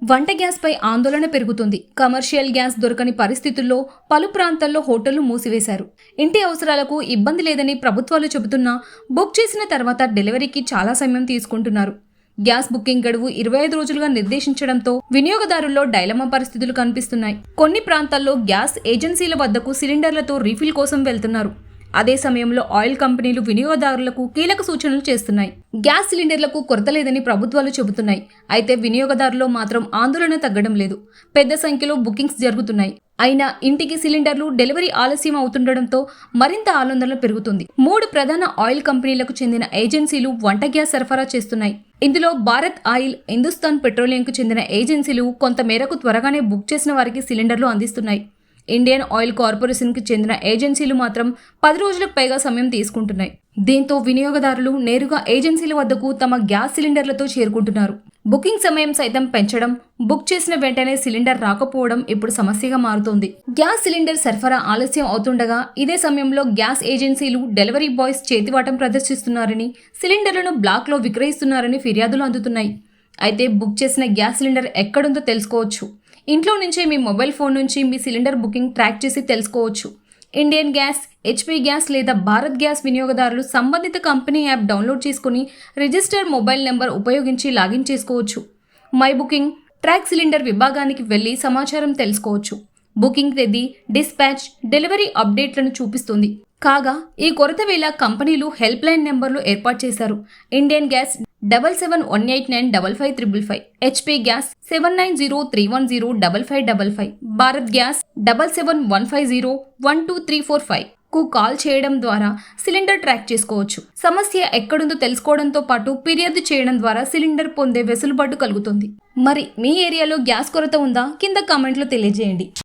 వంట గ్యాస్పై ఆందోళన పెరుగుతుంది. కమర్షియల్ గ్యాస్ దొరకని పరిస్థితుల్లో పలు ప్రాంతాల్లో హోటళ్లు మూసివేశారు. ఇంటి అవసరాలకు ఇబ్బంది లేదని ప్రభుత్వాలు చెబుతున్నా బుక్ చేసిన తర్వాత డెలివరీకి చాలా సమయం తీసుకుంటున్నారు. గ్యాస్ బుకింగ్ గడువు 25 రోజులుగా నిర్దేశించడంతో వినియోగదారుల్లో డైలమా పరిస్థితులు కనిపిస్తున్నాయి. కొన్ని ప్రాంతాల్లో గ్యాస్ ఏజెన్సీల వద్దకు సిలిండర్లతో రీఫిల్ కోసం వెళ్తున్నారు. అదే సమయంలో ఆయిల్ కంపెనీలు వినియోగదారులకు కీలక సూచనలు చేస్తున్నాయి. గ్యాస్ సిలిండర్లకు కొరత లేదని ప్రభుత్వాలు చెబుతున్నాయి. అయితే వినియోగదారుల్లో మాత్రం ఆందోళన తగ్గడం లేదు. పెద్ద సంఖ్యలో బుకింగ్స్ జరుగుతున్నాయి. అయినా ఇంటికి సిలిండర్లు డెలివరీ ఆలస్యం అవుతుండటంతో మరింత ఆందోళన పెరుగుతుంది. 3 ప్రధాన ఆయిల్ కంపెనీలకు చెందిన ఏజెన్సీలు వంట గ్యాస్ సరఫరా చేస్తున్నాయి. ఇందులో భారత్ ఆయిల్, హిందుస్థాన్ పెట్రోలియంకు చెందిన ఏజెన్సీలు కొంత మేరకు త్వరగానే బుక్ చేసిన వారికి సిలిండర్లు అందిస్తున్నాయి. ఇండియన్ ఆయిల్ కార్పొరేషన్కి చెందిన ఏజెన్సీలు మాత్రం 10 రోజులకు పైగా సమయం తీసుకుంటున్నాయి. దీంతో వినియోగదారులు నేరుగా ఏజెన్సీల వద్దకు తమ గ్యాస్ సిలిండర్లతో చేరుకుంటున్నారు. బుకింగ్ సమయం సైతం పెంచడం, బుక్ చేసిన వెంటనే సిలిండర్ రాకపోవడం ఇప్పుడు సమస్యగా మారుతోంది. గ్యాస్ సిలిండర్ సరఫరా ఆలస్యం అవుతుండగా ఇదే సమయంలో గ్యాస్ ఏజెన్సీలు డెలివరీ బాయ్స్ చేతివాటం ప్రదర్శిస్తున్నారని, సిలిండర్లను బ్లాక్లో విక్రయిస్తున్నారని ఫిర్యాదులు అందుతున్నాయి. అయితే బుక్ చేసిన గ్యాస్ సిలిండర్ ఎక్కడుందో తెలుసుకోవచ్చు. ఇంట్లో నుంచే మీ మొబైల్ ఫోన్ నుంచి మీ సిలిండర్ బుకింగ్ ట్రాక్ చేసి తెలుసుకోవచ్చు. ఇండియన్ గ్యాస్, హెచ్పీ గ్యాస్ లేదా భారత్ గ్యాస్ వినియోగదారులు సంబంధిత కంపెనీ యాప్ డౌన్లోడ్ చేసుకుని రిజిస్టర్ మొబైల్ నెంబర్ ఉపయోగించి లాగిన్ చేసుకోవచ్చు. మై బుకింగ్, ట్రాక్ సిలిండర్ విభాగానికి వెళ్లి సమాచారం తెలుసుకోవచ్చు. బుకింగ్ తేదీ, డిస్పాచ్, డెలివరీ అప్డేట్లను చూపిస్తుంది. కాగా ఈ కొరత వేళ కంపెనీలు హెల్ప్ లైన్ నెంబర్లు ఏర్పాటు చేశారు. Indian gas 7718955555, HP gas 7903105555, Bharat gas 7715012345 కు కాల్ చేయడం ద్వారా సిలిండర్ ట్రాక్ చేసుకోవచ్చు. సమస్య ఎక్కడుందో తెలుసుకోవడంతో పాటు ఫిర్యాదు చేయడం ద్వారా సిలిండర్ పొందే వెసులుబాటు కలుగుతుంది. మరి మీ ఏరియాలో గ్యాస్ కొరత ఉందా? కింద కామెంట్లో తెలియజేయండి.